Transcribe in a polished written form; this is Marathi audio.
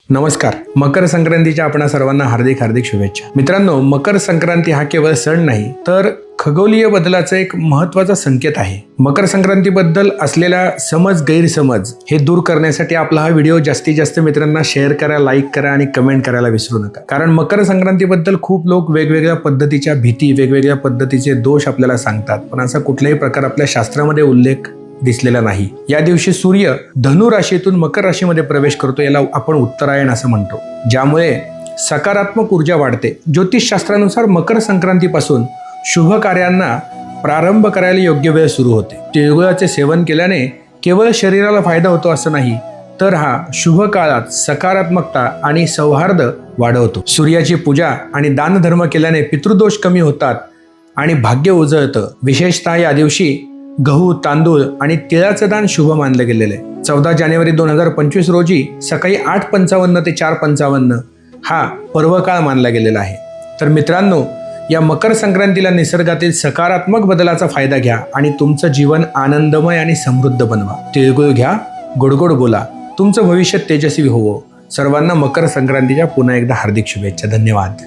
नमस्कार. मकर संक्रांतीच्या आपणा सर्वांना हार्दिक हार्दिक शुभेच्छा. मित्रांनो, मकर संक्रांती हा केवळ सण नाही तर खगोलीय बदलाचा एक महत्त्वाचा संकेत आहे. मकर संक्रांतीबद्दल असलेला समज गैरसमज हे दूर करण्यासाठी आपला हा व्हिडिओ जास्तीत जास्त मित्रांना शेअर करा, लाईक करा आणि कमेंट करायला विसरू नका. कारण मकर संक्रांतीबद्दल खूप लोक वेगवेगळ्या पद्धतीच्या भीती, वेगवेगळ्या पद्धतीचे दोष आपल्याला सांगतात, पण असा कुठलाही प्रकार आपल्या शास्त्रामध्ये उल्लेख दिसलेला नाही. या दिवशी सूर्य धनु राशीतून मकर राशीमध्ये प्रवेश करतो, याला आपण उत्तरायण असं म्हणतो, ज्यामुळे सकारात्मक ऊर्जा वाढते. ज्योतिषशास्त्रानुसार मकर संक्रांतीपासून शुभ कार्यांना प्रारंभ करायला योग्य वेळ सुरू होते. तिळगुळाचे सेवन केल्याने केवळ शरीराला फायदा होतो असं नाही, तर हा शुभ काळात सकारात्मकता आणि सौहार्द वाढवतो. सूर्याची पूजा आणि दानधर्म केल्याने पितृदोष कमी होतात आणि भाग्य उजळतं. विशेषतः या दिवशी गहू, तांदूळ आणि तिळाचं दान शुभ मानलं गेलेलं आहे. 14 जानेवारी 2025 रोजी सकाळी 8:55 ते 4:55 हा पर्वकाळ मानला गेलेला आहे. तर मित्रांनो, या मकर संक्रांतीला निसर्गातील सकारात्मक बदलाचा फायदा घ्या आणि तुमचं जीवन आनंदमय आणि समृद्ध बनवा. तिळगुळ घ्या, गोडगोड बोला, तुमचं भविष्य तेजस्वी होवो. सर्वांना मकर संक्रांतीच्या पुन्हा एकदा हार्दिक शुभेच्छा. धन्यवाद.